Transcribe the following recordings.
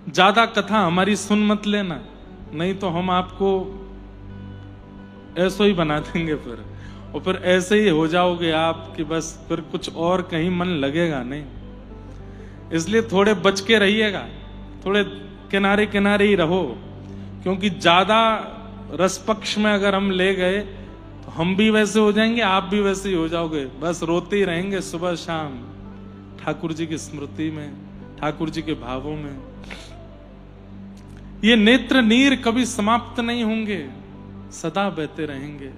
ज्यादा कथा हमारी सुन मत लेना, नहीं तो हम आपको ऐसा ही बना देंगे फिर, और फिर ऐसे ही हो जाओगे आप कि बस फिर कुछ और कहीं मन लगेगा नहीं। इसलिए थोड़े बच के रहिएगा, थोड़े किनारे किनारे ही रहो, क्योंकि ज्यादा रस पक्ष में अगर हम ले गए तो हम भी वैसे हो जाएंगे, आप भी वैसे ही हो जाओगे, बस रोते ही रहेंगे सुबह शाम ठाकुर जी की स्मृति में, ठाकुर जी के भावों में। ये नेत्र नीर कभी समाप्त नहीं होंगे, सदा बहते रहेंगे।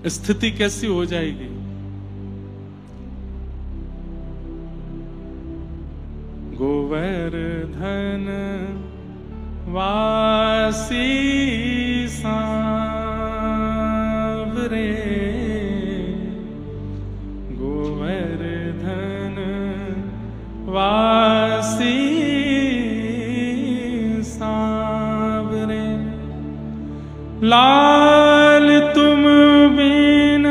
स्थिति कैसी हो जाएगी? गोवर्धन वासी सांवरे, गोवर्धन वासी सांवरे, लाल तुम बिन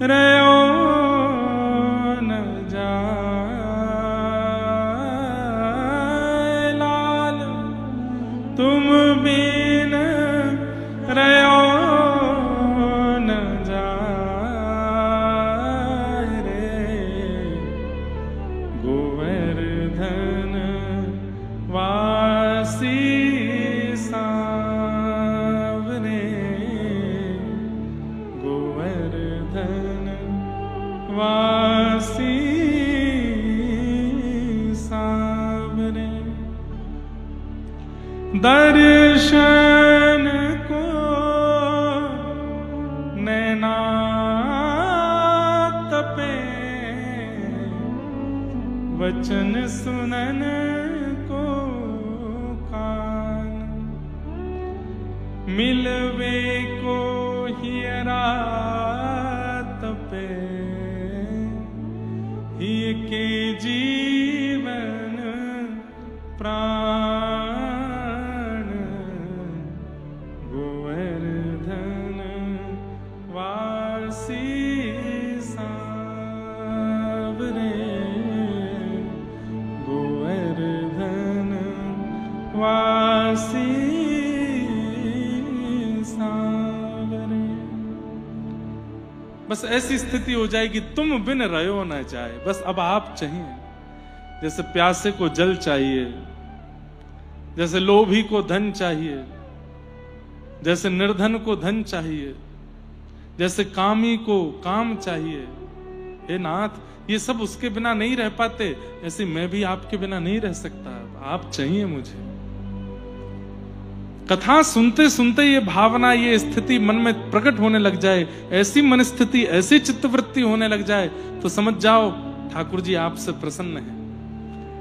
रहो न जाए, लाल तुम बिन रहो न जाए रे, गोवर्धन वासी सांवरे, गोवर्धन वासी सांवरे। दर्शन को नैना तपे, वचन सुनन को कान, मिलवे को हियरा तपे, ही के जीवन प्राण, गोवर्धन वासी सांवरे, गोवर्धन वासी सांवरे। बस ऐसी स्थिति हो जाएगी, तुम बिन रहो न जाए, बस अब आप चाहिए। जैसे प्यासे को जल चाहिए, जैसे लोभी को धन चाहिए, जैसे निर्धन को धन चाहिए, जैसे कामी को काम चाहिए। हे नाथ, ये सब उसके बिना नहीं रह पाते, ऐसे मैं भी आपके बिना नहीं रह सकता, आप चाहिए मुझे। कथा सुनते सुनते ये भावना, ये स्थिति मन में प्रकट होने लग जाए, ऐसी मन स्थिति, ऐसी चित्तवृत्ति होने लग जाए, तो समझ जाओ ठाकुर जी आपसे प्रसन्न है।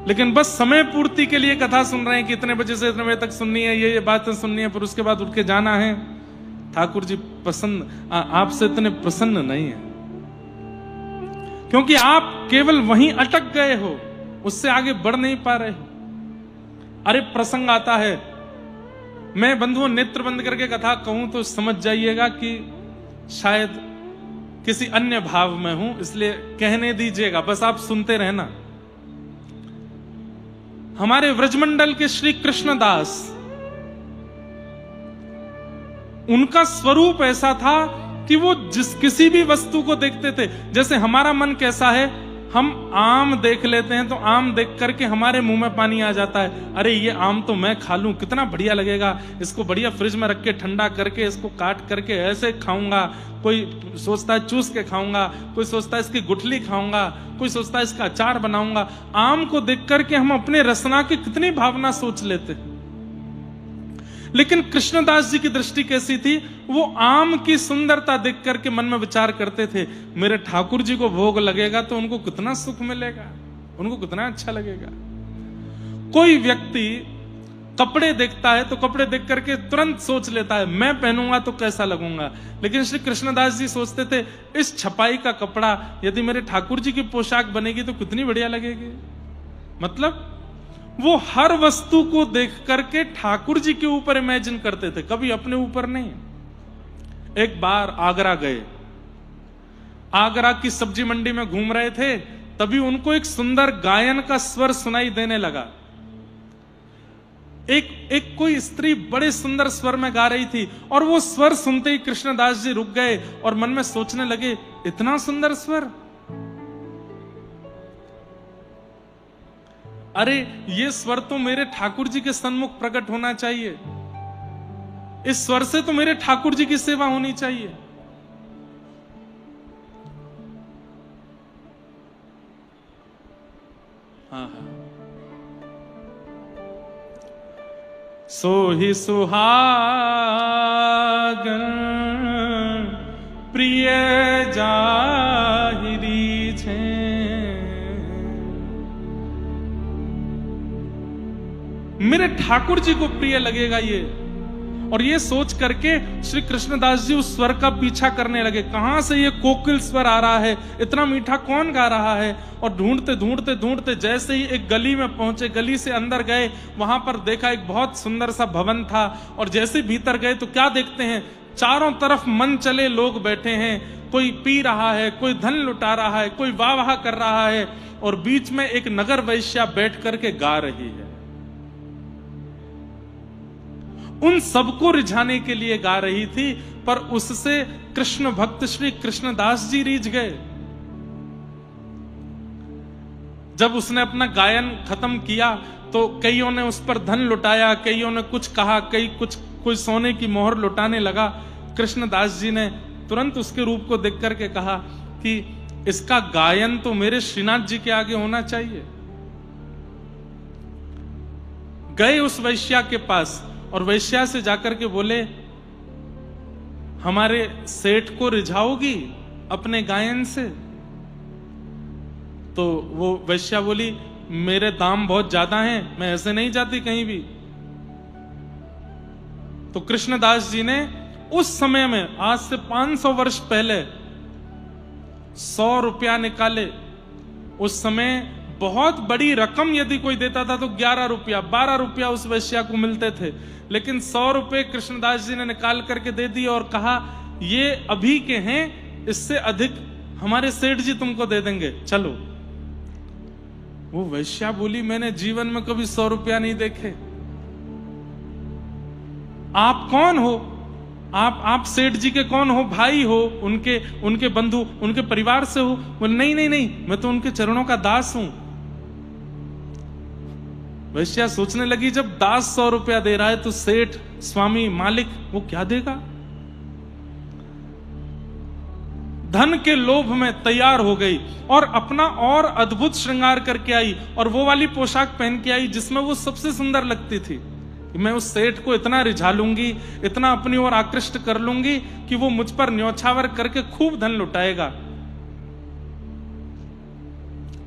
लेकिन बस समय पूर्ति के लिए कथा सुन रहे हैं कि इतने बजे से इतने बजे तक सुननी है, ये बातें सुननी है, फिर उसके बाद उठ के जाना है। ठाकुर जी आपसे इतने प्रसन्न नहीं है, क्योंकि आप केवल वहीं अटक गए हो, उससे आगे बढ़ नहीं पा रहे हो। अरे प्रसंग आता है, मैं बंधुओं नेत्र बंद करके कथा कहूं तो समझ जाइएगा कि शायद किसी अन्य भाव में हूं, इसलिए कहने दीजिएगा, बस आप सुनते रहना। हमारे व्रजमंडल के श्री कृष्णदास, उनका स्वरूप ऐसा था कि वो किसी भी वस्तु को देखते थे, जैसे हमारा मन कैसा है, हम आम देख लेते हैं तो आम देख करके हमारे मुंह में पानी आ जाता है। अरे ये आम तो मैं खा लूं, कितना बढ़िया लगेगा, इसको बढ़िया फ्रिज में रख के ठंडा करके इसको काट करके ऐसे खाऊंगा। कोई सोचता है चूस के खाऊंगा, कोई सोचता है इसकी गुठली खाऊंगा, कोई सोचता है इसका अचार बनाऊंगा। आम को देख करके हम अपने रसना की कितनी भावना सोच लेते हैं। लेकिन कृष्णदास जी की दृष्टि कैसी थी, वो आम की सुंदरता देख करके मन में विचार करते थे, मेरे ठाकुर जी को भोग लगेगा तो उनको कितना सुख मिलेगा, उनको कितना अच्छा लगेगा। कोई व्यक्ति कपड़े देखता है तो कपड़े देख करके तुरंत सोच लेता है मैं पहनूंगा तो कैसा लगूंगा। लेकिन श्री कृष्णदास जी सोचते थे इस छपाई का कपड़ा यदि मेरे ठाकुर जी की पोशाक बनेगी तो कितनी बढ़िया लगेगी। मतलब वो हर वस्तु को देख करके ठाकुर जी के ऊपर इमेजिन करते थे, कभी अपने ऊपर नहीं। एक बार आगरा गए, आगरा की सब्जी मंडी में घूम रहे थे, तभी उनको एक सुंदर गायन का स्वर सुनाई देने लगा। एक कोई स्त्री बड़े सुंदर स्वर में गा रही थी, और वो स्वर सुनते ही कृष्णदास जी रुक गए और मन में सोचने लगे, इतना सुंदर स्वर, अरे ये स्वर तो मेरे ठाकुर जी के सन्मुख प्रकट होना चाहिए, इस स्वर से तो मेरे ठाकुर जी की सेवा होनी चाहिए। हाँ। सोहि सुहागन प्रिय जाहिरी छे, मेरे ठाकुर जी को प्रिय लगेगा ये। और ये सोच करके श्री कृष्णदास जी उस स्वर का पीछा करने लगे, कहां से ये कोकिल स्वर आ रहा है, इतना मीठा कौन गा रहा है। और ढूंढते ढूंढते ढूंढते जैसे ही एक गली में पहुंचे, गली से अंदर गए, वहां पर देखा एक बहुत सुंदर सा भवन था। और जैसे भीतर गए तो क्या देखते हैं, चारों तरफ मन चले लोग बैठे हैं, कोई पी रहा है, कोई धन लुटा रहा है, कोई वाह वाह कर रहा है, और बीच में एक नगर वैश्या बैठ करके गा रही है। उन सबको रिझाने के लिए गा रही थी, पर उससे कृष्ण भक्त श्री कृष्णदास जी रीझ गए। जब उसने अपना गायन खत्म किया तो कईयों ने उस पर धन लुटाया, कईयों ने कुछ कहा, कोई सोने की मोहर लुटाने लगा। कृष्णदास जी ने तुरंत उसके रूप को देख करके कहा कि इसका गायन तो मेरे श्रीनाथ जी के आगे होना चाहिए। गए उस वैश्या के पास और वैश्या से जाकर के बोले, हमारे सेठ को रिझाओगी अपने गायन से? तो वो वैश्या बोली, मेरे दाम बहुत ज्यादा हैं, मैं ऐसे नहीं जाती कहीं भी। तो कृष्णदास जी ने उस समय में, आज से 500 वर्ष पहले 100 रुपया निकाले। उस समय बहुत बड़ी रकम यदि कोई देता था तो 11 रुपया 12 रुपया उस वैश्या को मिलते थे, लेकिन 100 रुपए कृष्णदास जी ने निकाल करके दे दिए और कहा, ये अभी के हैं, इससे अधिक हमारे सेठ जी तुमको दे देंगे, चलो। वो वैश्या बोली, मैंने जीवन में कभी 100 रुपया नहीं देखे। आप कौन हो? आप सेठ जी के कौन हो? भाई हो? उनके बंधु, उनके परिवार से हो? बोले, नहीं नहीं नहीं, मैं तो उनके चरणों का दास हूं। वैश्या सोचने लगी, जब दास 100 रुपया दे रहा है तो सेठ, स्वामी, मालिक वो क्या देगा? धन के लोभ में तैयार हो गई और अपना और अद्भुत श्रृंगार करके आई, और वो वाली पोशाक पहन के आई जिसमें वो सबसे सुंदर लगती थी। मैं उस सेठ को इतना रिझा लूंगी, इतना अपनी ओर आकृष्ट कर लूंगी कि वो मुझ पर न्योछावर करके खूब धन लुटाएगा।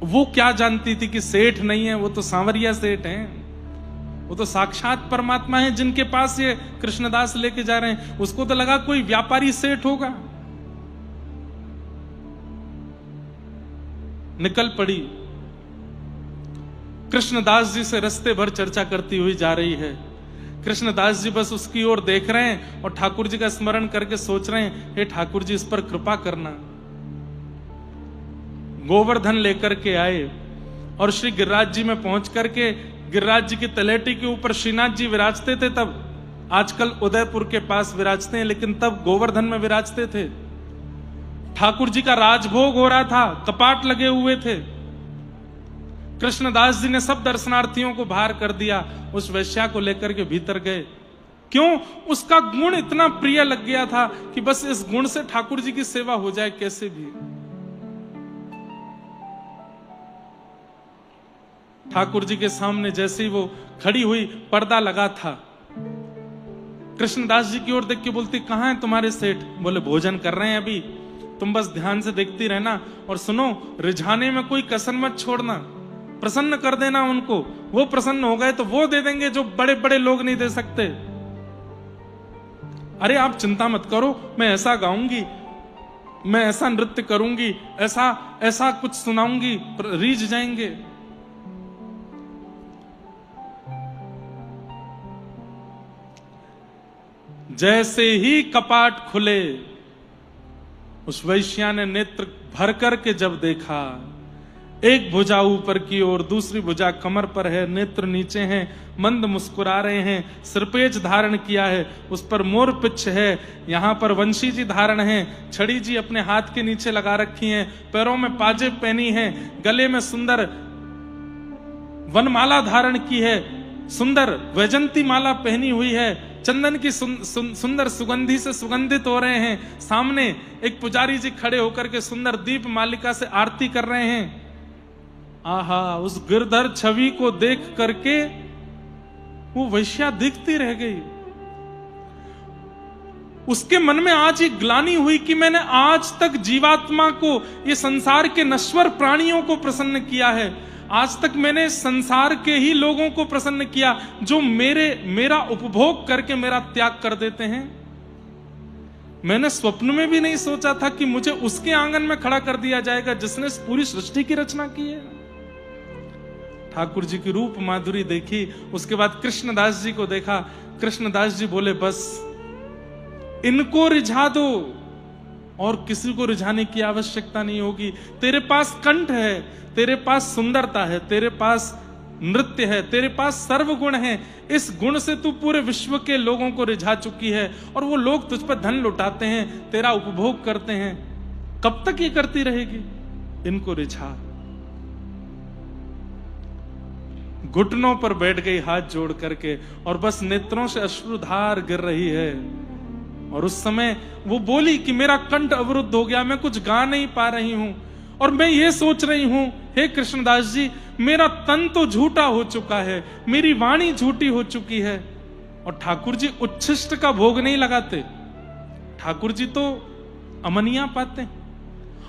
वो क्या जानती थी कि सेठ नहीं है, वो तो सांवरिया सेठ हैं, वो तो साक्षात परमात्मा है जिनके पास ये कृष्णदास लेके जा रहे हैं। उसको तो लगा कोई व्यापारी सेठ होगा। निकल पड़ी, कृष्णदास जी से रास्ते भर चर्चा करती हुई जा रही है। कृष्णदास जी बस उसकी ओर देख रहे हैं और ठाकुर जी का स्मरण करके सोच रहे हैं, हे ठाकुर जी इस पर कृपा करना। गोवर्धन लेकर के आए और श्री गिरिराज जी में पहुंच करके, गिरिराज जी की तलेटी के ऊपर श्रीनाथ जी विराजते थे तब, आजकल उदयपुर के पास विराजते हैं, लेकिन तब गोवर्धन में विराजते थे। ठाकुर जी का राजभोग हो रहा था, कपाट लगे हुए थे। कृष्णदास जी ने सब दर्शनार्थियों को बाहर कर दिया, उस वैश्या को लेकर के भीतर गए। क्यों? उसका गुण इतना प्रिय लग गया था कि बस इस गुण से ठाकुर जी की सेवा हो जाए कैसे भी। ठाकुर जी के सामने जैसे ही वो खड़ी हुई, पर्दा लगा था। कृष्णदास जी की ओर देख के बोलती, कहां है तुम्हारे सेठ? बोले, भोजन कर रहे हैं अभी, तुम बस ध्यान से देखती रहना, और सुनो, रिझाने में कोई कसर मत छोड़ना, प्रसन्न कर देना उनको। वो प्रसन्न हो गए तो वो दे देंगे जो बड़े बड़े लोग नहीं दे सकते। अरे आप चिंता मत करो, मैं ऐसा गाऊंगी, मैं ऐसा नृत्य करूंगी, ऐसा ऐसा कुछ सुनाऊंगी, रीझ जाएंगे। जैसे ही कपाट खुले, उस वैश्या ने नेत्र भर कर के जब देखा, एक भुजा ऊपर की ओर, दूसरी भुजा कमर पर है, नेत्र नीचे हैं, मंद मुस्कुरा रहे हैं, सिरपेज धारण किया है, उस पर मोर पिच्छ है, यहाँ पर वंशी जी धारण है, छड़ी जी अपने हाथ के नीचे लगा रखी हैं, पैरों में पाजेब पहनी है, गले में सुंदर वनमाला धारण की है, सुंदर वैजंती माला पहनी हुई है, चंदन की सुंदर सुगंधी से सुगंधित हो रहे हैं। सामने एक पुजारी जी खड़े होकर के सुंदर दीप मालिका से आरती कर रहे हैं। आहा, उस गिरधर छवि को देख करके वो वैश्या दिखती रह गई। उसके मन में आज एक ग्लानि हुई कि मैंने आज तक जीवात्मा को, ये संसार के नश्वर प्राणियों को प्रसन्न किया है, आज तक मैंने संसार के ही लोगों को प्रसन्न किया जो मेरा उपभोग करके मेरा त्याग कर देते हैं। मैंने स्वप्न में भी नहीं सोचा था कि मुझे उसके आंगन में खड़ा कर दिया जाएगा जिसने पूरी सृष्टि की रचना की है। ठाकुर जी की रूप माधुरी देखी, उसके बाद कृष्णदास जी को देखा। कृष्णदास जी बोले, बस इनको रिझा दो और किसी को रिझाने की आवश्यकता नहीं होगी। तेरे पास कंठ है, तेरे पास सुंदरता है, तेरे पास नृत्य है, तेरे पास सर्वगुण है, इस गुण से तू पूरे विश्व के लोगों को रिझा चुकी है और वो लोग तुझ पर धन लुटाते हैं, तेरा उपभोग करते हैं। कब तक ये करती रहेगी? इनको रिझा। घुटनों पर बैठ गई हाथ जोड़ करके और बस नेत्रों से अश्रुधार गिर रही है। और उस समय वो बोली कि मेरा कंठ अवरुद्ध हो गया, मैं कुछ गा नहीं पा रही हूं और मैं ये सोच रही हूं, हे कृष्णदास जी, मेरा तन तो झूठा हो चुका है, मेरी वाणी झूठी हो चुकी है। और ठाकुर जी उच्छिष्ट का भोग नहीं लगाते, ठाकुर जी तो अमनिया पाते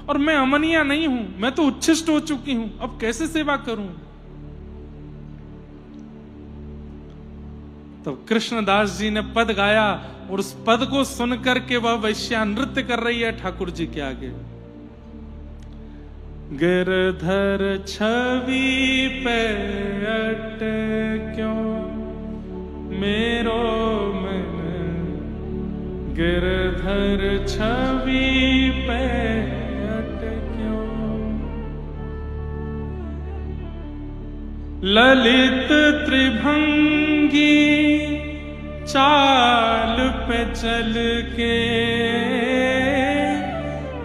और मैं अमनिया नहीं हूं, मैं तो उच्छिष्ट हो चुकी हूं, अब कैसे सेवा करूं? तो कृष्णदास जी ने पद गाया और उस पद को सुनकर के वह वैश्या नृत्य कर रही है ठाकुर जी के आगे। गिरधर छवि पे अटक्यो मेरो मन, गिरधर छवि पे अटक्यो, ललित त्रिभंगी चाल पे चल के,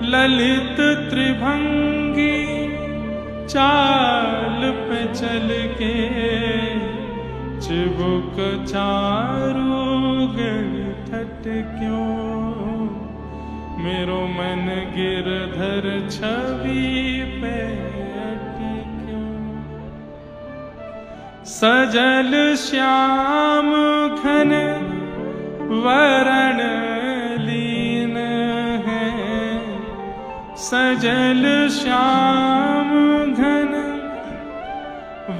ललित त्रिभंगी चाल पे चल के, चिबुक चारू गिरधट क्यों, मेरो मन गिरधर छवि पे अटक्यो। सजल श्याम घन वरण लीन है, सजल श्याम घन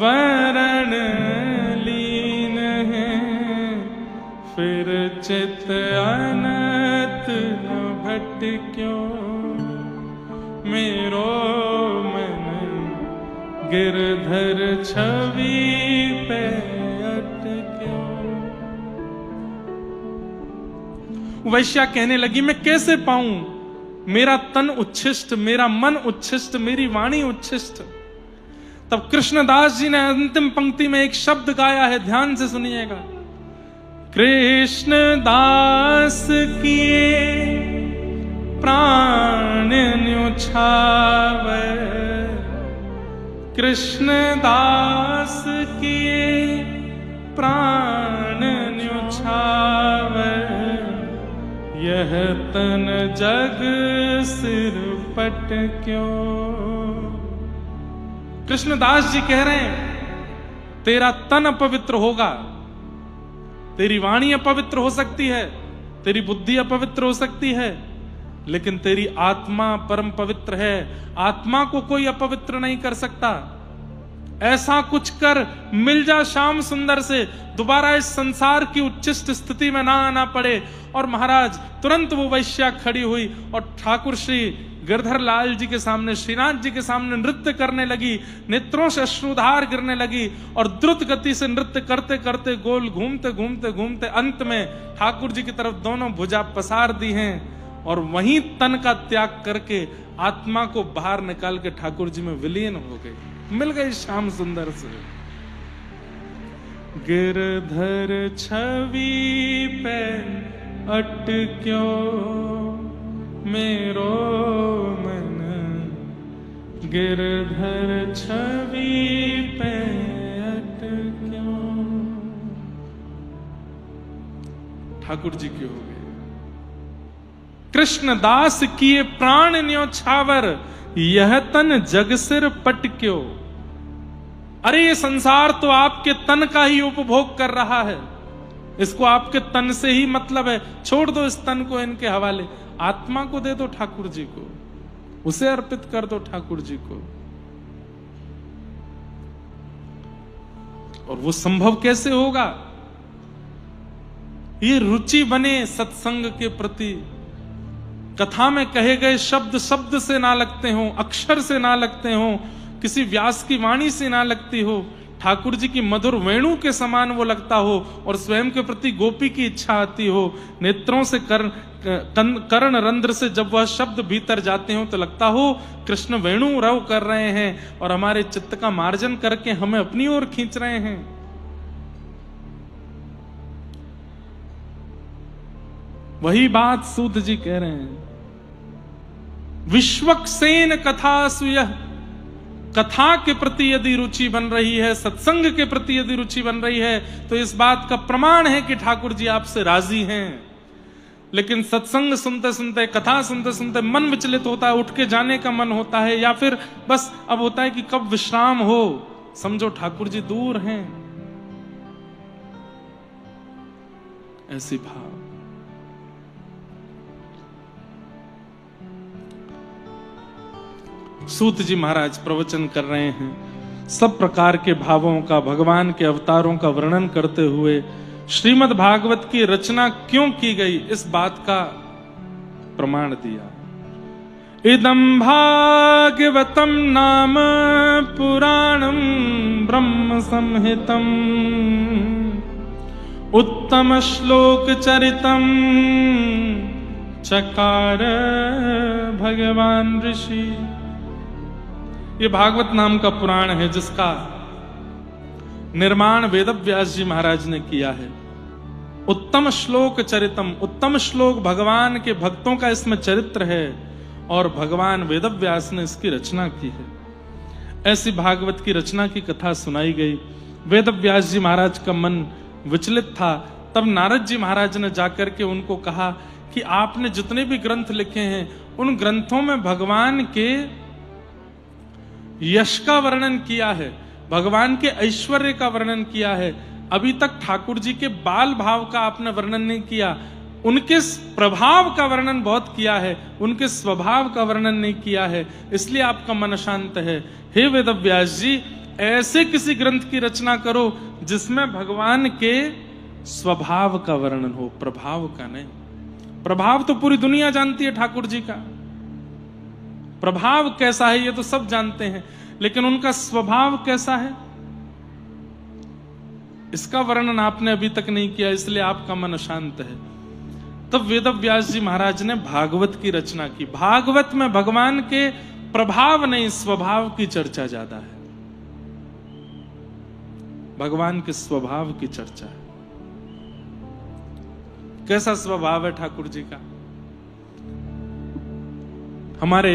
वरण लीन है, फिर चित अनत न भटक्यो, मेरो मन गिरधर छवि पे अटक्यो। वैश्या कहने लगी, मैं कैसे पाऊं? मेरा तन उच्छिष्ट, मेरा मन उच्छिष्ट, मेरी वाणी उच्छिष्ट। तब कृष्णदास जी ने अंतिम पंक्ति में एक शब्द गाया है, ध्यान से सुनिएगा। कृष्णदास किए प्राण न्योछावे, कृष्णदास किए प्राण न्योछावे, यह तन जग सिर पट क्यों। कृष्णदास जी कह रहे हैं, तेरा तन अपवित्र होगा, तेरी वाणी अपवित्र हो सकती है, तेरी बुद्धि अपवित्र हो सकती है, लेकिन तेरी आत्मा परम पवित्र है। आत्मा को कोई अपवित्र नहीं कर सकता। ऐसा कुछ कर मिल जा श्याम सुंदर से, दोबारा इस संसार की उच्चिष्ट स्थिति में ना आना पड़े। और महाराज तुरंत वो वैश्या खड़ी हुई और ठाकुर श्री गिरधर लाल जी के सामने, श्रीनाथ जी के सामने नृत्य करने लगी, नेत्रों से अश्रुधार गिरने लगी और द्रुत गति से नृत्य करते करते गोल घूमते घूमते घूमते अंत में ठाकुर जी की तरफ दोनों भुजा पसार दी हैं और वहीं तन का त्याग करके आत्मा को बाहर निकाल के ठाकुर जी में विलीन हो गई, मिल गई श्याम सुंदर से। गिरधर छवि पे अटक्यो मेरो मन, गिरधर छवि पे अटक्यो। ठाकुर जी की हो गए। कृष्णदास किए प्राण न्योछावर, यह तन जग सिर पटक्यो। अरे ये संसार तो आपके तन का ही उपभोग कर रहा है, इसको आपके तन से ही मतलब है, छोड़ दो इस तन को इनके हवाले, आत्मा को दे दो ठाकुर जी को, उसे अर्पित कर दो ठाकुर जी को। और वो संभव कैसे होगा? ये रुचि बने सत्संग के प्रति, कथा में कहे गए शब्द शब्द से ना लगते हो, अक्षर से ना लगते हो, किसी व्यास की वाणी से ना लगती हो, ठाकुर जी की मधुर वेणु के समान वो लगता हो, और स्वयं के प्रति गोपी की इच्छा आती हो, नेत्रों से कर्ण रंध्र से जब वह शब्द भीतर जाते हो तो लगता हो कृष्ण वेणु रव कर रहे हैं और हमारे चित्त का मार्जन करके हमें अपनी ओर खींच रहे हैं। वही बात सूत जी कह रहे हैं। विश्वक्सेन कथा सुयः, कथा के प्रति यदि रुचि बन रही है, सत्संग के प्रति यदि रुचि बन रही है, तो इस बात का प्रमाण है कि ठाकुर जी आपसे राजी हैं। लेकिन सत्संग सुनते सुनते, कथा सुनते सुनते मन विचलित होता है, उठ के जाने का मन होता है, या फिर बस अब होता है कि कब विश्राम हो, समझो ठाकुर जी दूर हैं, ऐसी भाव। सूत जी महाराज प्रवचन कर रहे हैं, सब प्रकार के भावों का, भगवान के अवतारों का वर्णन करते हुए श्रीमद् भागवत की रचना क्यों की गई, इस बात का प्रमाण दिया। इदं भागवतम नाम पुराणम ब्रह्म संहितम, उत्तम श्लोक चरितम चकार भगवान ऋषि। ये भागवत नाम का पुराण है जिसका निर्माण वेदव्यास जी महाराज ने किया है। उत्तम श्लोक चरितम, उत्तम श्लोक भगवान के भक्तों का इसमें चरित्र है और भगवान वेदव्यास ने इसकी रचना की है। ऐसी भागवत की रचना की कथा सुनाई गई। वेदव्यास जी महाराज का मन विचलित था। तब नारद जी महाराज ने जाकर के उनको कहा कि आपने जितने भी ग्रंथ लिखे हैं उन ग्रंथों में भगवान के यश का वर्णन किया है, भगवान के ऐश्वर्य का वर्णन किया है, अभी तक ठाकुर जी के बाल भाव का आपने वर्णन नहीं किया, उनके प्रभाव का वर्णन बहुत किया है, उनके स्वभाव का वर्णन नहीं किया है, इसलिए आपका मन अशांत है। हे वेदव्यास जी, ऐसे किसी ग्रंथ की रचना करो जिसमें भगवान के स्वभाव का वर्णन हो, प्रभाव का नहीं। प्रभाव तो पूरी दुनिया जानती है ठाकुर जी का, प्रभाव कैसा है ये तो सब जानते हैं, लेकिन उनका स्वभाव कैसा है इसका वर्णन आपने अभी तक नहीं किया, इसलिए आपका मन अशांत है। तब वेदव्यास जी महाराज ने भागवत की रचना की। भागवत में भगवान के प्रभाव नहीं, स्वभाव की चर्चा ज्यादा है, भगवान के स्वभाव की चर्चा है। कैसा स्वभाव है ठाकुर जी का? हमारे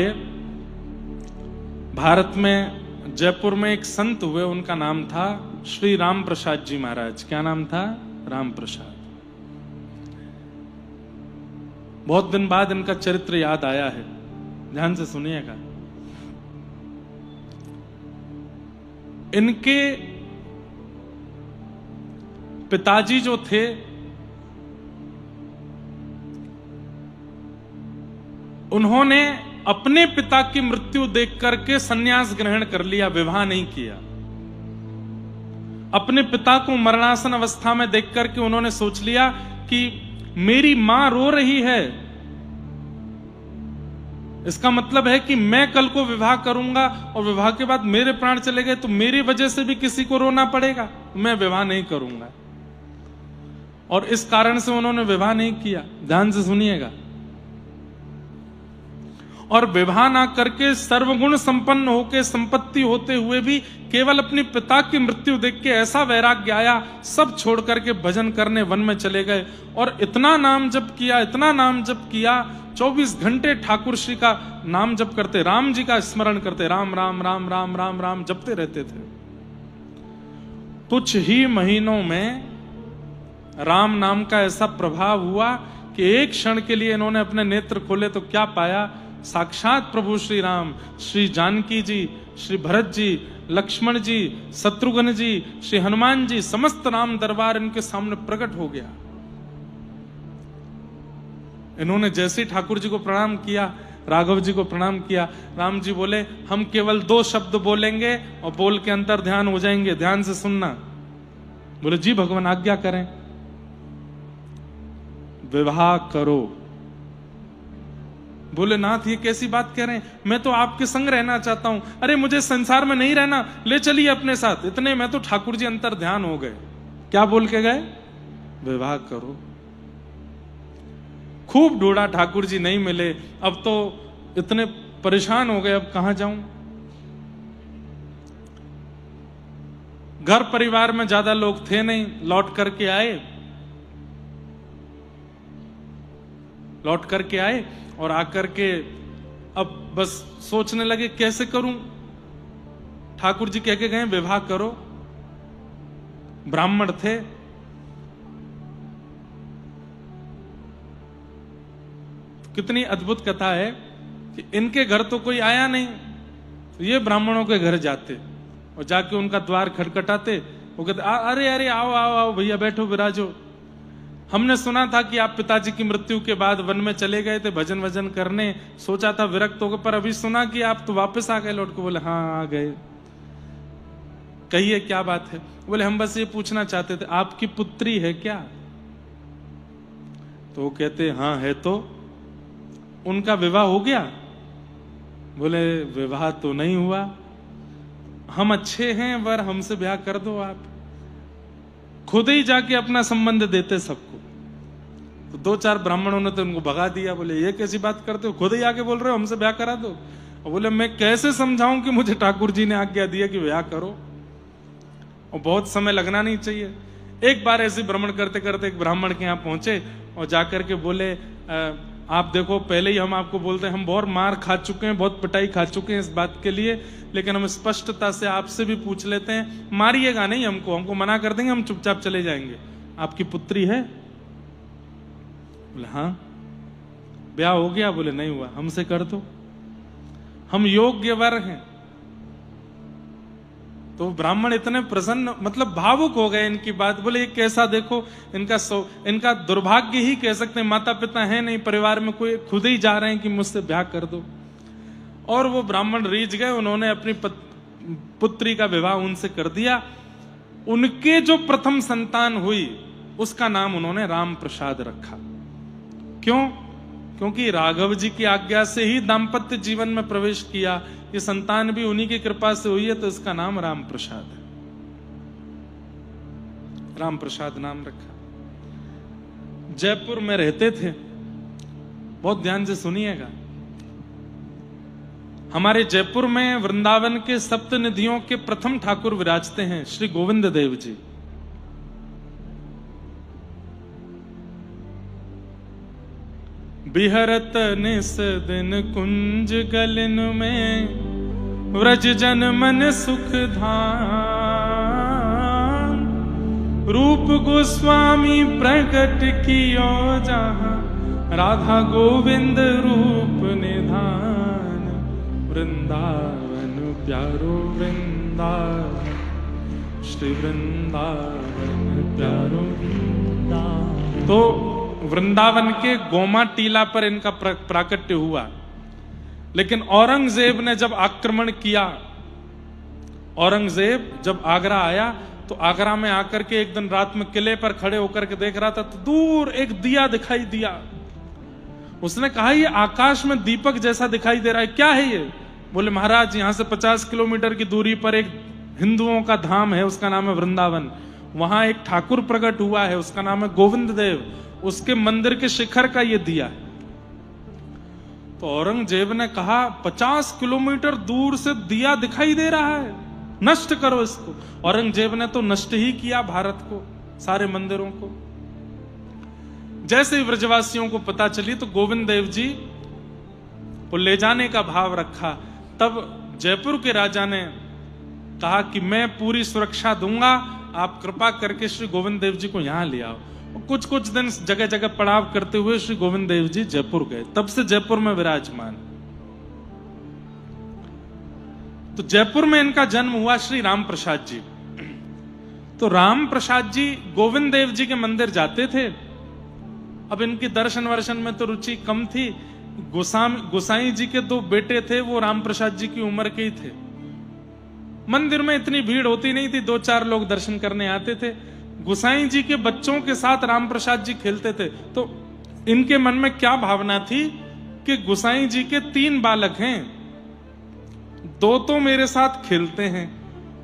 भारत में जयपुर में एक संत हुए, उनका नाम था श्री राम प्रसाद जी महाराज। क्या नाम था? राम प्रसाद। बहुत दिन बाद इनका चरित्र याद आया है, ध्यान से सुनिएगा। इनके पिताजी जो थे उन्होंने अपने पिता की मृत्यु देख करके संन्यास ग्रहण कर लिया, विवाह नहीं किया। अपने पिता को मरणासन अवस्था में देख करके उन्होंने सोच लिया कि मेरी मां रो रही है, इसका मतलब है कि मैं कल को विवाह करूंगा और विवाह के बाद मेरे प्राण चले गए तो मेरी वजह से भी किसी को रोना पड़ेगा, मैं विवाह नहीं करूंगा। और इस कारण से उन्होंने विवाह नहीं किया। ध्यान से सुनिएगा। और विवाह ना करके सर्वगुण संपन्न होके संपत्ति होते हुए भी केवल अपनी पिता की मृत्यु देख के ऐसा वैराग्य आया, सब छोड़ करके भजन करने वन में चले गए और इतना नाम जप किया, इतना नाम जप किया, 24 घंटे ठाकुर श्री का नाम जप करते, राम जी का स्मरण करते, राम राम राम राम राम राम जपते रहते थे। कुछ ही महीनों में राम नाम का ऐसा प्रभाव हुआ कि एक क्षण के लिए इन्होंने अपने नेत्र खोले तो क्या पाया, साक्षात प्रभु श्री राम, श्री जानकी जी, श्री भरत जी, लक्ष्मण जी, शत्रुघ्न जी, श्री हनुमान जी, समस्त राम दरबार इनके सामने प्रकट हो गया। इन्होंने जैसे ही ठाकुर जी को प्रणाम किया, राघव जी को प्रणाम किया, राम जी बोले हम केवल 2 शब्द बोलेंगे और बोल के अंतर ध्यान हो जाएंगे, ध्यान से सुनना। बोले जी भगवान आज्ञा करें। विवाह करो। बोले नाथ ये कैसी बात कह रहे हैं, मैं तो आपके संग रहना चाहता हूं। अरे मुझे संसार में नहीं रहना, ले चलिए अपने साथ। इतने में तो ठाकुर जी अंतर ध्यान हो गए। क्या बोल के गए, विवाह करो। खूब ढूंढा, ठाकुर जी नहीं मिले। अब तो इतने परेशान हो गए, अब कहां जाऊं। घर परिवार में ज्यादा लोग थे नहीं, लौट करके आए और आकर के अब बस सोचने लगे कैसे करूं। ठाकुर जी कह के गए विवाह करो। ब्राह्मण थे, कितनी अद्भुत कथा है कि इनके घर तो कोई आया नहीं, तो ये ब्राह्मणों के घर जाते और जाके उनका द्वार खटखटाते। वो कहते अरे अरे आओ आओ आओ भैया, बैठो विराजो। हमने सुना था कि आप पिताजी की मृत्यु के बाद वन में चले गए थे भजन वजन करने, सोचा था विरक्त होकर, पर अभी सुना कि आप तो वापस आ गए लौट के। बोले हाँ आ गए। कहिए क्या बात है। बोले हम बस ये पूछना चाहते थे आपकी पुत्री है क्या। तो वो कहते हाँ है। तो उनका विवाह हो गया। बोले विवाह तो नहीं हुआ, हम अच्छे हैं वर हमसे ब्याह कर दो आप। खुद ही जाके अपना संबंध देते सबको। तो 2-4 ब्राह्मणों ने तो उनको भगा दिया। बोले ये कैसी बात करते हो, खुद ही आके बोल रहे हो हमसे ब्याह करा दो। और बोले मैं कैसे समझाऊं कि मुझे ठाकुर जी ने आज्ञा दिया कि ब्याह करो, और बहुत समय लगना नहीं चाहिए। एक बार ऐसे भ्रमण करते करते एक ब्राह्मण के यहाँ पहुंचे और जाकर के बोले आप देखो पहले ही हम आपको बोलते हैं, हम बहुत मार खा चुके हैं, बहुत पिटाई खा चुके हैं इस बात के लिए, लेकिन हम स्पष्टता से आपसे भी पूछ लेते हैं, मारिएगा नहीं हमको मना कर देंगे, हम चुपचाप चले जाएंगे। आपकी पुत्री है। बोले हाँ। ब्याह हो गया। बोले नहीं हुआ, हमसे कर दो, हम योग्य वर हैं। तो ब्राह्मण इतने प्रसन्न, मतलब भावुक हो गए इनकी बात। बोले ये कैसा, देखो इनका दुर्भाग्य ही कह सकते हैं, माता पिता है नहीं परिवार में कोई, खुद ही जा रहे हैं कि मुझसे ब्याह कर दो। और वो ब्राह्मण रीझ गए, उन्होंने अपनी पुत्री का विवाह उनसे कर दिया। उनके जो प्रथम संतान हुई उसका नाम उन्होंने राम प्रसाद रखा। क्यों? क्योंकि राघव जी की आज्ञा से ही दाम्पत्य जीवन में प्रवेश किया, ये संतान भी उन्हीं की कृपा से हुई है, तो इसका नाम राम प्रसाद है। राम प्रसाद नाम रखा। जयपुर में रहते थे। बहुत ध्यान से सुनिएगा। हमारे जयपुर में वृंदावन के सप्त निधियों के प्रथम ठाकुर विराजते हैं श्री गोविंद देव जी। बिहरत निस दिन कुंज गलिन में, व्रज जन मन सुख धाम। रूप गोस्वामी प्रकट कियो जहां, राधा गोविंद रूप निधान। वृंदावन प्यारो वृंदावन, श्री वृंदावन प्यारो वृंदावन। तो वृंदावन के गोमा टीला पर इनका प्राकट्य हुआ। लेकिन औरंगजेब ने जब आक्रमण किया, औरंगजेब जब आगरा आया तो आगरा में आकर के एक दिन रात में किले पर खड़े होकर के देख रहा था तो दूर एक दिया दिखाई दिया। उसने कहा ये आकाश में दीपक जैसा दिखाई दे रहा है, क्या है ये? बोले महाराज यहां से 50 किलोमीटर की दूरी पर एक हिंदुओं का धाम है, उसका नाम है वृंदावन। वहां एक ठाकुर प्रकट हुआ है, उसका नाम है गोविंद देव, उसके मंदिर के शिखर का ये दिया है। तो औरंगजेब ने कहा 50 किलोमीटर दूर से दिया दिखाई दे रहा है, नष्ट करो इसको। औरंगजेब ने तो नष्ट ही किया भारत को, सारे मंदिरों को। जैसे ही ब्रजवासियों को पता चली तो गोविंद देव जी को ले जाने का भाव रखा। तब जयपुर के राजा ने कहा कि मैं पूरी सुरक्षा दूंगा, आप कृपा करके श्री गोविंद देव जी को यहां ले आओ। कुछ कुछ दिन जगह जगह पड़ाव करते हुए श्री गोविंद देव जी जयपुर गए, तब से जयपुर में विराजमान। तो जयपुर में इनका जन्म हुआ श्री राम प्रसाद जी। तो राम प्रसाद जी गोविंद देव जी के मंदिर जाते थे। अब इनकी दर्शन वर्शन में तो रुचि कम थी। गोसाई जी के 2 बेटे थे, वो राम प्रसाद जी की उम्र के ही थे। मंदिर में इतनी भीड़ होती नहीं थी, 2-4 लोग दर्शन करने आते थे। गोसाई जी के बच्चों के साथ राम प्रसाद जी खेलते थे। तो इनके मन में क्या भावना थी कि गोसाई जी के 3 बालक हैं, 2 तो मेरे साथ खेलते हैं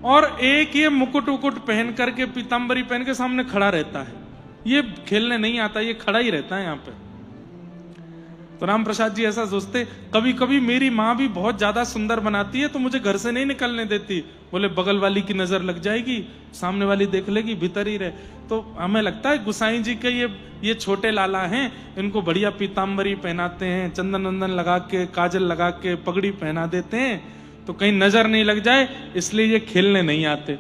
और एक ये मुकुट उकुट पहन करके, पीतांबरी पहन के सामने खड़ा रहता है, ये खेलने नहीं आता, ये खड़ा ही रहता है यहाँ पे। तो राम प्रसाद जी ऐसा सोचते, कभी कभी मेरी माँ भी बहुत ज्यादा सुंदर बनाती है तो मुझे घर से नहीं निकलने देती। बोले बगल वाली की नजर लग जाएगी, सामने वाली देख लेगी, भीतर ही रहे। तो हमें लगता है गोसाई जी के ये छोटे लाला हैं, इनको बढ़िया पीतांबरी पहनाते हैं, चंदन वंदन लगा के, काजल लगा के, पगड़ी पहना देते हैं तो कहीं नजर नहीं लग जाए, इसलिए ये खेलने नहीं आते।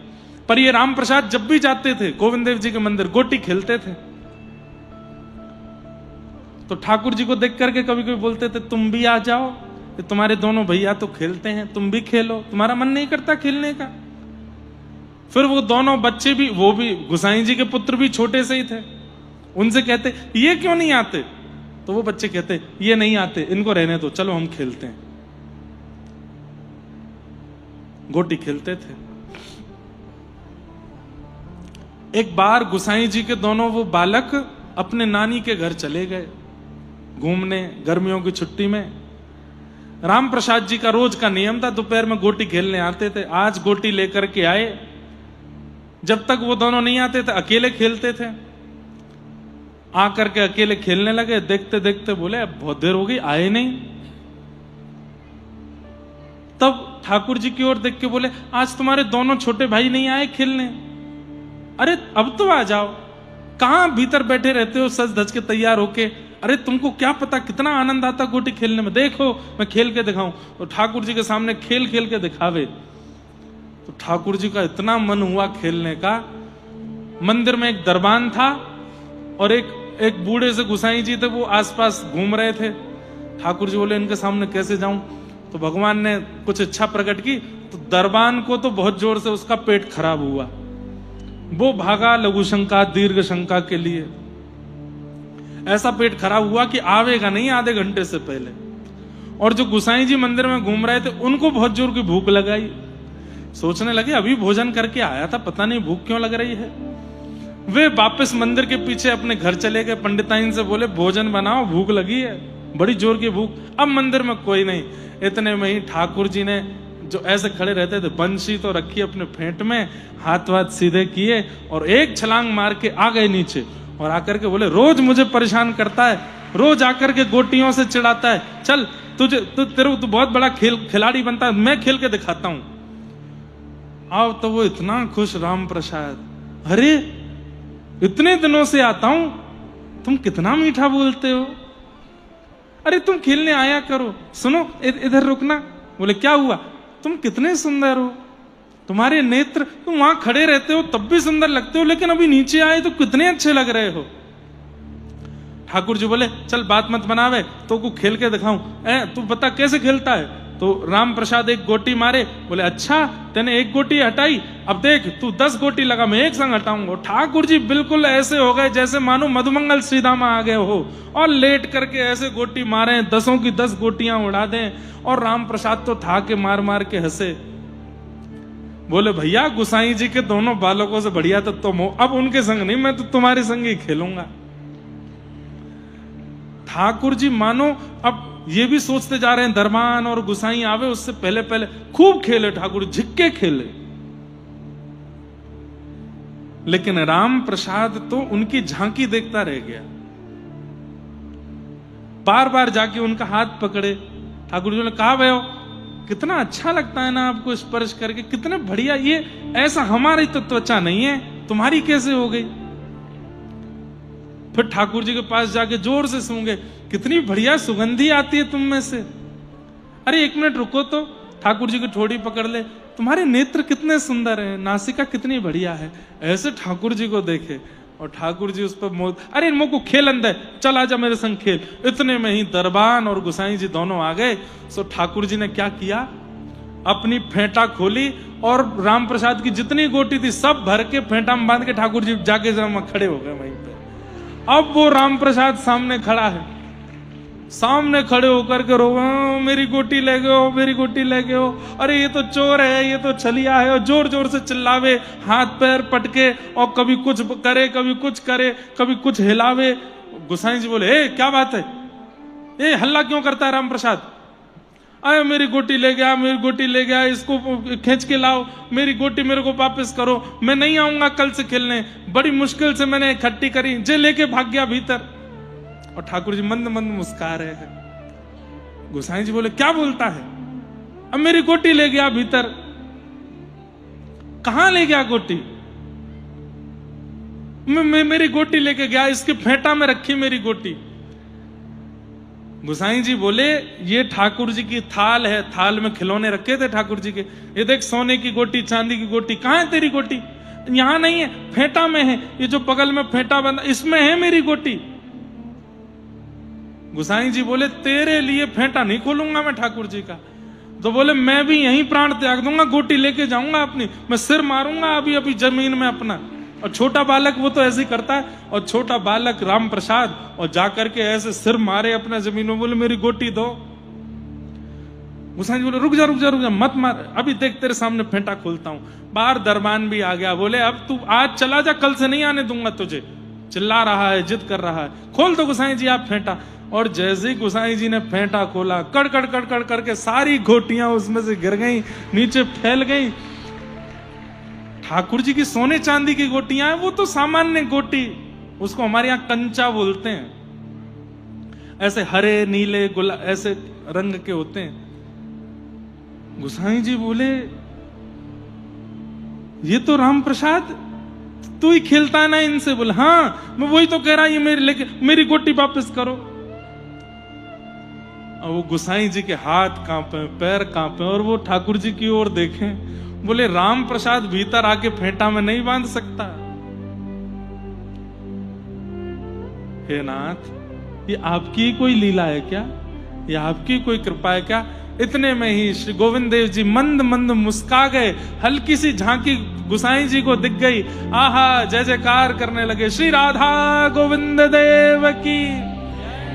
पर ये राम प्रसाद जब भी जाते थे गोविंद देव जी के मंदिर, गोटी खेलते थे। तो ठाकुर जी को देख करके कभी कभी बोलते थे, तुम भी आ जाओ, तुम्हारे दोनों भैया तो खेलते हैं, तुम भी खेलो, तुम्हारा मन नहीं करता खेलने का। फिर वो दोनों बच्चे भी, वो भी गोसाई जी के पुत्र भी छोटे से ही थे, उनसे कहते ये क्यों नहीं आते? तो वो बच्चे कहते ये नहीं आते, इनको रहने दो, चलो हम खेलते हैं। गोटी खेलते थे। एक बार गोसाई जी के दोनों वो बालक अपने नानी के घर चले गए घूमने, गर्मियों की छुट्टी में। राम प्रसाद जी का रोज का नियम था, दोपहर में गोटी खेलने आते थे। आज गोटी लेकर के आए। जब तक वो दोनों नहीं आते थे अकेले खेलते थे। आकर के अकेले खेलने लगे। देखते देखते बोले अब बहुत देर हो गई, आए नहीं। तब ठाकुर जी की ओर देख के बोले आज तुम्हारे दोनों छोटे भाई नहीं आए खेलने? अरे अब तो आ जाओ, कहां भीतर बैठे रहते हो सज धज के तैयार होके? अरे तुमको क्या पता कितना आनंद आता गोटी खेलने में, देखो मैं खेल के दिखाऊं। तो ठाकुर जी के सामने खेल खेल के दिखावे। तो ठाकुर जी का इतना मन हुआ खेलने का। मंदिर में एक दरबान था और एक बूढ़े से गोसाई जी थे, वो आसपास घूम रहे थे। ठाकुर जी बोले इनके सामने कैसे जाऊं? तो भगवान ने कुछ इच्छा प्रकट की, तो दरबान को तो बहुत जोर से उसका पेट खराब हुआ। वो भागा लघु शंका दीर्घ शंका के लिए। ऐसा पेट खराब हुआ कि आवेगा नहीं आधे घंटे से पहले। और जो गोसाई जी मंदिर में घूम रहे थे उनको बहुत जोर की भूख लगाई। सोचने लगे अभी भोजन करके आया था, पता नहीं भूख क्यों लग रही है। वे वापस मंदिर के पीछे अपने घर चले गए। पंडिताइन से बोले भोजन बनाओ, भूख लगी है, बड़ी जोर की भूख। अब मंदिर में कोई नहीं। इतने में ही ठाकुर जी ने, जो ऐसे खड़े रहते थे, बंशी तो रखी अपने फेंट में, हाथ वाथ सीधे किए और एक छलांग मार के आ गए नीचे। और आकर के बोले रोज मुझे परेशान करता है, रोज आकर के गोटियों से चिढ़ाता है, चल तुझे तू बहुत बड़ा खिलाड़ी बनता है, मैं खेल के दिखाता हूं। आओ। तो वो इतना खुश राम प्रसाद, अरे इतने दिनों से आता हूं, तुम कितना मीठा बोलते हो, अरे तुम खेलने आया करो। सुनो इधर रुकना। बोले क्या हुआ? तुम कितने सुंदर हो, तुम्हारे नेत्र, तुम वहां खड़े रहते हो तब भी सुंदर लगते हो, लेकिन अभी नीचे आए तो कितने अच्छे लग रहे हो। ठाकुर जी बोले चल बात मत बनावे, तो को खेल के दिखाऊं। तू बता कैसे खेलता है? तो राम प्रसाद एक गोटी मारे। बोले अच्छा तेने एक गोटी हटाई, अब देख तू 10 गोटी लगा, मैं एक संग हटाऊंगा। ठाकुर जी बिल्कुल ऐसे हो गए जैसे मानो मधुमंगल श्रीदामा आ गए हो, और लेट करके ऐसे गोटी मारे, 10 की 10 गोटियां उड़ा दें। और राम प्रसाद तो था के मार मार के हंसे। बोले भैया गोसाई जी के दोनों बालकों से बढ़िया तो तुम हो, अब उनके संग नहीं, मैं तो तुम्हारे संग ही खेलूंगा। ठाकुर जी मानो अब ये भी सोचते जा रहे हैं दरबान और गोसाई आवे उससे पहले पहले खूब खेले ठाकुर, झिक्के खेले। लेकिन राम प्रसाद तो उनकी झांकी देखता रह गया। बार बार जाके उनका हाथ पकड़े। ठाकुर जी ने कहा, भाई कितना अच्छा लगता है ना आपको स्पर्श करके, कितने बढ़िया, ये ऐसा हमारी तो त्वचा नहीं है, तुम्हारी कैसे हो गई। फिर ठाकुर जी के पास जाके जोर से सूंघे, कितनी बढ़िया सुगंधी आती है तुम में से। अरे 1 मिनट रुको तो, ठाकुर जी की ठोड़ी पकड़ ले, तुम्हारे नेत्र कितने सुंदर हैं, नासिका कितनी बढ़िया है। ऐसे ठाकुर जी को देखे और ठाकुर जी उस पर मोह, अरे इन को खेल अंदर, चल आजा मेरे संग खेल। इतने में ही दरबान और गोसाई जी दोनों आ गए। सो ठाकुर जी ने क्या किया, अपनी फेंटा खोली और राम प्रसाद की जितनी गोटी थी सब भर के फेंटा में बांध के ठाकुर जी जाके जरा खड़े हो गए वहीं पे। अब वो राम प्रसाद सामने खड़ा है, सामने खड़े होकर के रो, मेरी गोटी ले गए हो, मेरी गोटी ले गए हो, अरे ये तो चोर है, ये तो छलिया है, और जोर जोर से चिल्लावे, हाथ पैर पटके, और कभी कुछ करे, कभी कुछ करे, कभी कुछ हिलावे। गोसाई जी बोले, ए क्या बात है, ए हल्ला क्यों करता है राम प्रसाद, अरे मेरी गोटी ले गया, मेरी गोटी ले गया, इसको खींच के लाओ, मेरी गोटी मेरे को वापस करो, मैं नहीं आऊंगा कल से खेलने, बड़ी मुश्किल से मैंने इकट्ठी करी, जे लेके भाग गया भीतर। और ठाकुर जी मंद मंद मुस्कुरा रहे हैं। गोसाई जी बोले, क्या बोलता है, अब मेरी गोटी ले गया भीतर, कहां ले गया गोटी, मेरी गोटी लेके गया, इसके फेंटा में रखी मेरी गोटी। गोसाई जी बोले, ये ठाकुर जी की थाल है, थाल में खिलौने रखे थे ठाकुर जी के, ये देख सोने की गोटी, चांदी की गोटी, कहां है तेरी गोटी, यहां नहीं है, फेंटा में है, ये जो बगल में फेंटा बंधा इसमें है मेरी गोटी। गोसाई जी बोले, तेरे लिए फेंटा नहीं खोलूंगा मैं ठाकुर जी का। तो बोले, मैं भी यहीं प्राण त्याग दूंगा, गोटी लेके जाऊंगा अपनी, मैं सिर मारूंगा अभी अभी जमीन में अपना। और छोटा बालक वो तो ऐसे ही करता है, और छोटा बालक राम प्रसाद और जाकर के ऐसे सिर मारे अपना जमीन में, बोले मेरी गोटी दो। गोसाई जी बोले, रुक जा रुक जा रुक जा, मत मार, अभी देख तेरे सामने फेंटा खोलता हूं। बाहर दरबान भी आ गया, बोले अब तू आज चला जा, कल से नहीं आने दूंगा तुझे, चिल्ला रहा है, जिद कर रहा है, खोल दो गोसाई जी आप फेंटा। और जैसे ही गोसाई जी ने फेंटा खोला, कड़ कड़ कड़ कड़ करके सारी गोटियां उसमें से गिर गई, नीचे फैल गई। ठाकुर जी की सोने चांदी की गोटियां हैं, वो तो सामान्य गोटी, उसको हमारे यहां कंचा बोलते हैं, ऐसे हरे नीले ऐसे रंग के होते हैं। गोसाई जी बोले, ये तो राम प्रसाद तू ही खेलता है ना इनसे। बोले, हाँ मैं वही तो कह रहा, ये मेरी लेके मेरी गोटी वापस करो। और वो गोसाई जी के हाथ कांपे, पैर कांपे, और वो ठाकुर जी की ओर देखें। बोले, राम प्रसाद भीतर आके फेंटा में नहीं बांध सकता। हे नाथ, ये आपकी कोई लीला है क्या, ये आपकी कोई कृपा है क्या। इतने में ही श्री गोविंद देव जी मंद मंद मुस्का गए, हल्की सी झांकी गोसाई जी को दिख गई, आहा जय जयकार करने लगे, श्री राधा गोविंद देव की।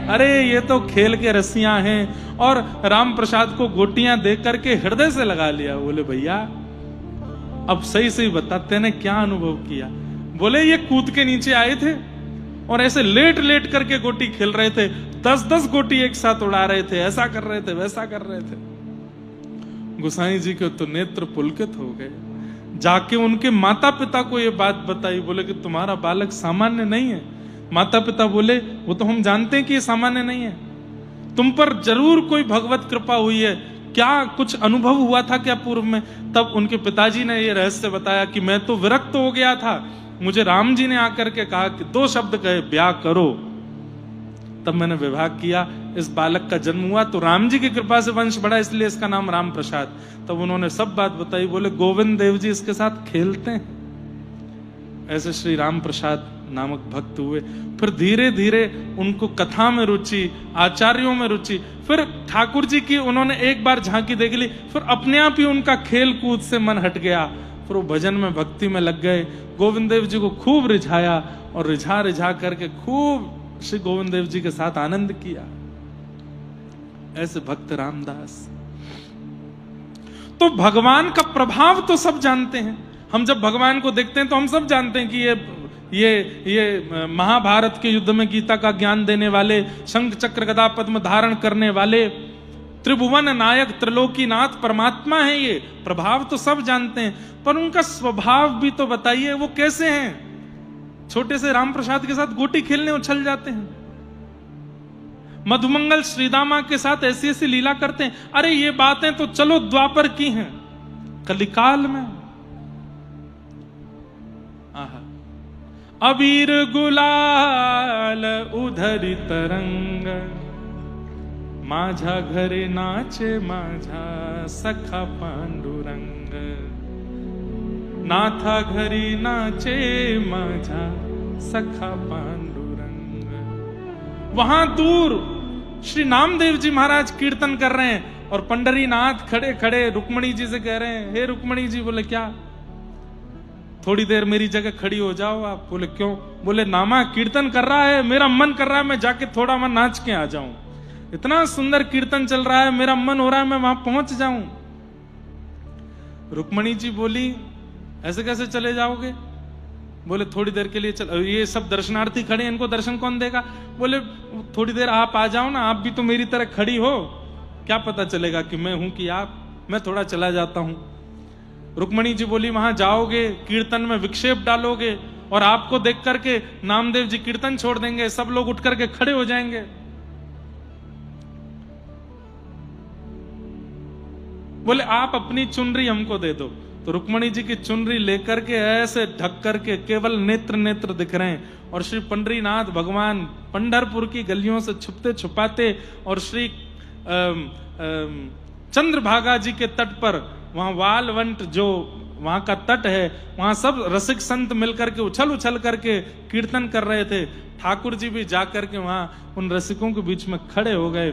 अरे ये तो खेल के रस्सियां हैं। और राम प्रसाद को गोटियां देख करके हृदय से लगा लिया। बोले, भैया अब सही सही बता, तेने क्या अनुभव किया। बोले, ये कूद के नीचे आए थे और ऐसे लेट लेट करके गोटी खेल रहे थे, 10-10 गोटी एक साथ उड़ा रहे थे, ऐसा कर रहे थे, वैसा कर रहे थे। गोसाई जी के तो नेत्र पुलकित हो गए। जाके उनके माता पिता को ये बात बताई। बोले कि तुम्हारा बालक सामान्य नहीं है। माता पिता बोले, वो तो हम जानते हैं कि ये सामान्य नहीं है, तुम पर जरूर कोई भगवत कृपा हुई है, क्या कुछ अनुभव हुआ था क्या पूर्व में। तब उनके पिताजी ने ये रहस्य बताया कि मैं तो विरक्त हो गया था, मुझे राम जी ने आकर के कहा कि 2 शब्द कहे, ब्याह करो, तब मैंने विवाह किया, इस बालक का जन्म हुआ, तो राम जी की कृपा से वंश बढ़ा, इसलिए इसका नाम राम प्रसाद। तब उन्होंने सब बात बताई। बोले, गोविंद देव जी इसके साथ खेलते हैं। ऐसे श्री राम प्रसाद नामक भक्त हुए। फिर धीरे धीरे उनको कथा में रुचि, आचार्यों में रुचि, फिर ठाकुर जी की उन्होंने एक बार झांकी देख ली, फिर अपने आप ही उनका खेल कूद से मन हट गया, फिर वो भजन में भक्ति में लग गए। गोविंद देव जी को खूब रिझाया और रिझा रिझा करके खूब श्री गोविंद देव जी के साथ आनंद किया। ऐसे भक्त रामदास। तो भगवान का प्रभाव तो सब जानते हैं। हम जब भगवान को देखते हैं तो हम सब जानते हैं कि ये महाभारत के युद्ध में गीता का ज्ञान देने वाले, शंख चक्र गदा पद्म धारण करने वाले, त्रिभुवन नायक त्रिलोकीनाथ परमात्मा है। ये प्रभाव तो सब जानते हैं, पर उनका स्वभाव भी तो बताइए, वो कैसे हैं। छोटे से राम प्रसाद के साथ गोटी खेलने उछल जाते हैं, मधुमंगल श्रीदामा के साथ ऐसी ऐसी लीला करते हैं। अरे ये बातें तो चलो द्वापर की हैं, कलिकाल में अबीर गुलाल उधरी तरंग, माझा घरे नाचे माझा सखा पांडुरंग, नाथा घरी नाचे माझा सखा पांडुरंग। वहां दूर श्री नामदेव जी महाराज कीर्तन कर रहे हैं और पंडरीनाथ खड़े खड़े रुक्मणी जी से कह रहे हैं, हे रुक्मणी जी। बोले क्या, थोड़ी देर मेरी जगह खड़ी हो जाओ आप। बोले क्यों? बोले नामा कीर्तन कर रहा है, मेरा मन कर रहा है मैं जाके थोड़ा मैं नाच के आ जाऊं, इतना सुंदर कीर्तन चल रहा है, मेरा मन हो रहा है मैं वहां पहुंच जाऊं। रुक्मणी जी बोली ऐसे कैसे चले जाओगे? बोले थोड़ी देर के लिए चल, ये सब दर्शनार्थी खड़े, इनको दर्शन कौन देगा? बोले थोड़ी देर आप आ जाओ ना, आप भी तो मेरी तरह खड़ी हो, क्या पता चलेगा कि मैं हूं कि आप, मैं थोड़ा चला जाता हूं। रुक्मणी जी बोली वहां जाओगे, कीर्तन में विक्षेप डालोगे और आपको देख करके नामदेव जी कीर्तन छोड़ देंगे, सब लोग उठ करके खड़े हो जाएंगे। बोले आप अपनी चुनरी हमको दे दो। तो रुक्मणी जी की चुनरी लेकर के ऐसे ढक करके केवल नेत्र नेत्र दिख रहे हैं और श्री पंडरीनाथ भगवान पंढरपुर की गलियों से छुपते छुपाते और श्री चंद्रभागा जी के तट पर, वहां वालवंट जो वहां का तट है, वहां सब रसिक संत मिलकर के उछल उछल करके कीर्तन कर रहे थे। ठाकुर जी भी जाकर के वहां उन रसिकों के बीच में खड़े हो गए।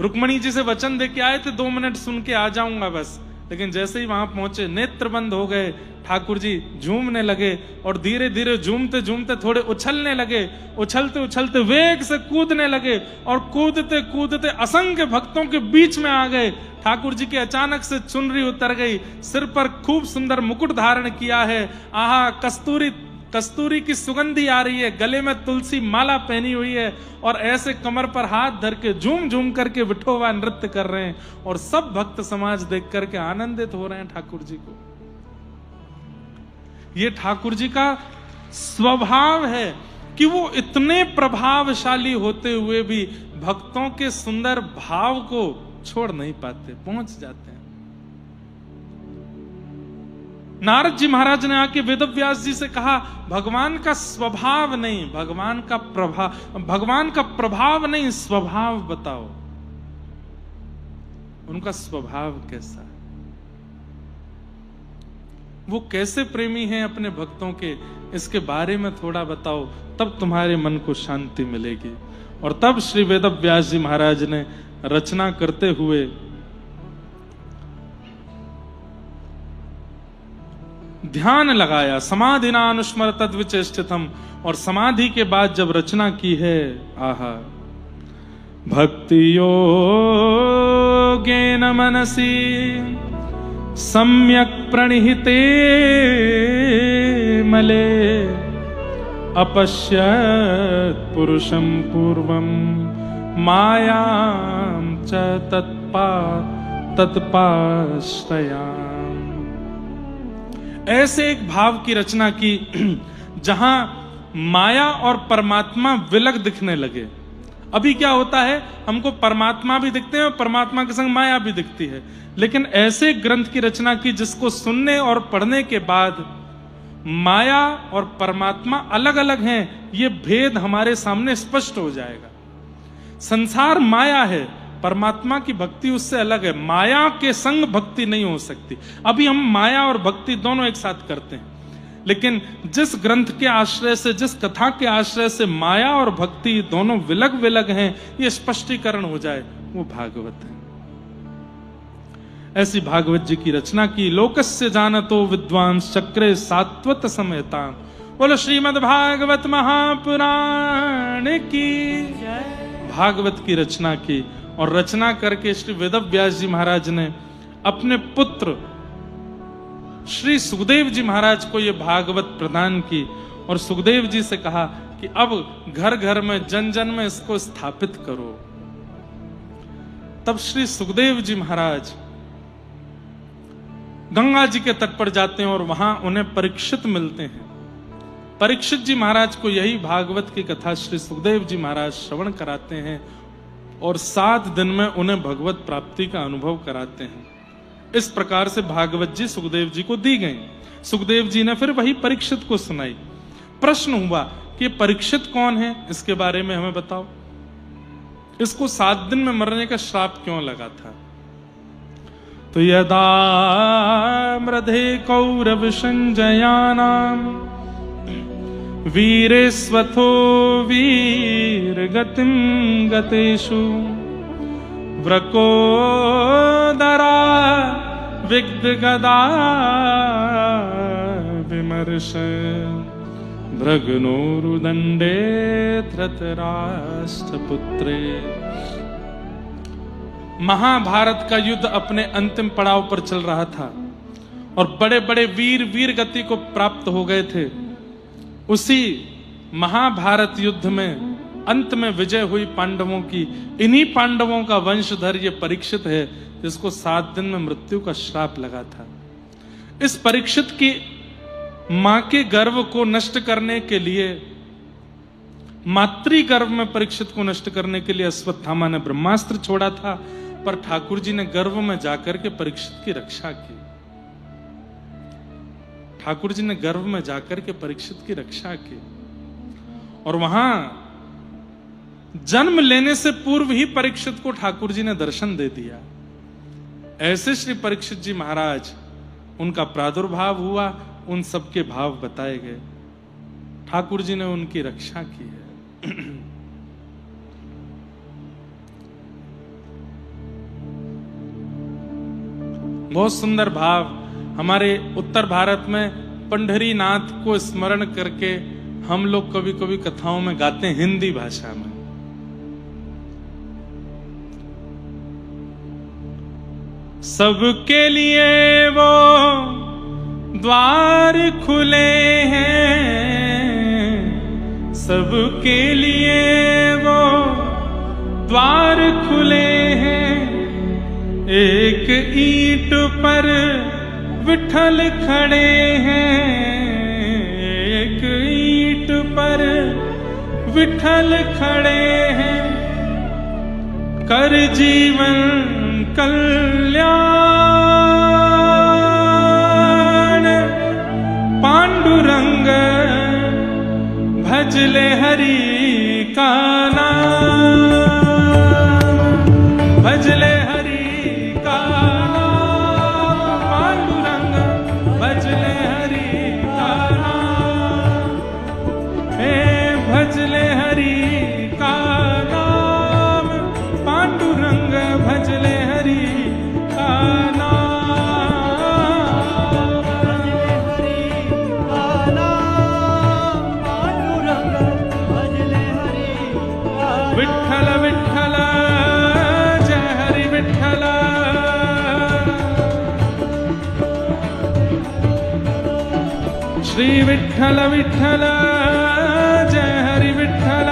रुक्मणी जी से वचन दे के आए थे 2 मिनट सुन के आ जाऊंगा बस, लेकिन जैसे ही वहां पहुंचे नेत्र बंद हो गए। ठाकुर जी झूमने लगे और धीरे धीरे झूमते झूमते थोड़े उछलने लगे, उछलते उछलते वेग से कूदने लगे और कूदते कूदते असंख्य भक्तों के बीच में आ गए। ठाकुर जी की अचानक से चुनरी उतर गई, सिर पर खूब सुंदर मुकुट धारण किया है, आहा कस्तूरी की सुगंधी आ रही है, गले में तुलसी माला पहनी हुई है और ऐसे कमर पर हाथ धर के झूम झूम करके विठोबा नृत्य कर रहे हैं और सब भक्त समाज देख करके आनंदित हो रहे हैं ठाकुर जी को। ये ठाकुर जी का स्वभाव है कि वो इतने प्रभावशाली होते हुए भी भक्तों के सुंदर भाव को छोड़ नहीं पाते, पहुंच जाते हैं। नारद जी महाराज ने आके वेदव्यास जी से कहा भगवान का स्वभाव नहीं, भगवान का प्रभाव नहीं, स्वभाव बताओ, उनका स्वभाव कैसा है, वो कैसे प्रेमी हैं अपने भक्तों के, इसके बारे में थोड़ा बताओ, तब तुम्हारे मन को शांति मिलेगी। और तब श्री वेदव्यास जी महाराज ने रचना करते हुए ध्यान लगाया, समाधि ना अनुस्मर तद्विचेष्टितम, और समाधि के बाद जब रचना की है, आहा, भक्ति योगेन मनसि सम्यक प्रणिहिते मले अपश्यत् पुरुषं पूर्वं मायां च तत्पाश्रयाम्। ऐसे एक भाव की रचना की जहां माया और परमात्मा विलग दिखने लगे। अभी क्या होता है, हमको परमात्मा भी दिखते हैं और परमात्मा के संग माया भी दिखती है, लेकिन ऐसे ग्रंथ की रचना की जिसको सुनने और पढ़ने के बाद माया और परमात्मा अलग अलग हैं, ये भेद हमारे सामने स्पष्ट हो जाएगा। संसार माया है, परमात्मा की भक्ति उससे अलग है, माया के संग भक्ति नहीं हो सकती। अभी हम माया और भक्ति दोनों एक साथ करते हैं, लेकिन जिस ग्रंथ के आश्रय से, जिस कथा के आश्रय से माया और भक्ति दोनों विलग विलग हैं, ये स्पष्टीकरण हो जाए, वो भागवत है। ऐसी भागवत जी की रचना की। लोकस्य जानतो विद्वांस चक्रे सात्वत समेता। बोलो श्रीमद् भागवत महापुराण की भागवत की रचना की, और रचना करके श्री वेदव्यास जी महाराज ने अपने पुत्र श्री सुखदेव जी महाराज को यह भागवत प्रदान की, और सुखदेव जी से कहा कि अब घर घर में जन जन में इसको स्थापित करो। तब श्री सुखदेव जी महाराज गंगा जी के तट पर जाते हैं और वहां उन्हें परीक्षित मिलते हैं। परीक्षित जी महाराज को यही भागवत की कथा श्री सुखदेव जी महाराज श्रवण कराते हैं और 7 दिन में उन्हें भगवत प्राप्ति का अनुभव कराते हैं। इस प्रकार से भागवत जी सुखदेव जी को दी गई। सुखदेव जी ने फिर वही परीक्षित को सुनाई। प्रश्न हुआ कि परीक्षित कौन है, इसके बारे में हमें बताओ। इसको 7 दिन में मरने का श्राप क्यों लगा था? तो यदा मृधे कौरव संजयानाम वीरेस्वथो वीर गतिम गतेषु व्रकोदरा विग्ध गदा विमर्श भृगनोरुदंडे धृतराष्ट्रपुत्रे। महाभारत का युद्ध अपने अंतिम पड़ाव पर चल रहा था और बड़े बड़े वीर गति को प्राप्त हो गए थे। उसी महाभारत युद्ध में अंत में विजय हुई पांडवों की। इन्हीं पांडवों का वंशधर ये परीक्षित है जिसको 7 दिन में मृत्यु का श्राप लगा था। इस परीक्षित की मां के गर्व को नष्ट करने के लिए, मातृ गर्भ में परीक्षित को नष्ट करने के लिए अश्वत्थामा ने ब्रह्मास्त्र छोड़ा था, पर ठाकुर जी ने गर्भ में जाकर के परीक्षित की रक्षा की। ठाकुर जी ने गर्भ में जाकर के परीक्षित की रक्षा की और वहां जन्म लेने से पूर्व ही परीक्षित को ठाकुर जी ने दर्शन दे दिया। ऐसे श्री परीक्षित जी महाराज, उनका प्रादुर्भाव हुआ, उन सबके भाव बताए गए, ठाकुर जी ने उनकी रक्षा की है। बहुत सुंदर भाव। हमारे उत्तर भारत में पंढरी नाथ को स्मरण करके हम लोग कभी कभी कथाओं में गाते हैं हिंदी भाषा में। सबके लिए वो द्वार खुले हैं, सबके लिए वो द्वार खुले हैं, एक ईंट पर विठल खड़े हैं, एक ईंट पर विठल खड़े हैं, कर जीवन कल्याण पांडुरंग भजले हरि का नाम, भजले हरि का नाम, पांडुरंग भजले हरि का नाम, भजले हरि का नाम, पांडुरंग भजले हरि का नाम, भजले हरि का नाम, पांडुरंग भजले हरि का नाम। विठ्ठल विठ्ठल जय हरि विठ्ठल, श्री विठ्ठल विठ्ठल जय हरि विठ्ठल,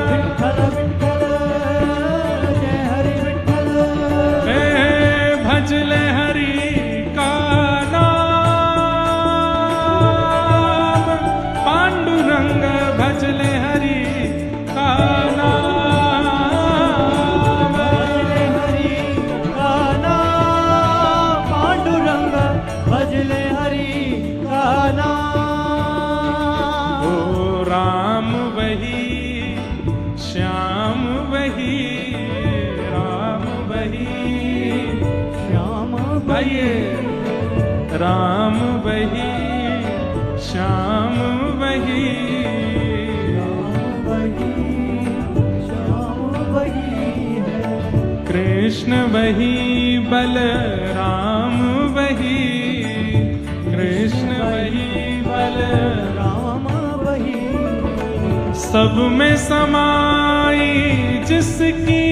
विठ्ठल विठ्ठल जय हरि विठ्ठल, भजले हरि का नाम, पांडुरंग भजले हरि का नाम, भजले हरि का नाम, पांडुरंग भजले हरि का नाम। ओ राम वही श्याम वही, राम वही श्याम आइए, राम वही श्याम वही, वही श्याम वही है, कृष्ण वही बलराम वही, कृष्ण वही बलराम, राम वही सब में समाई जिसकी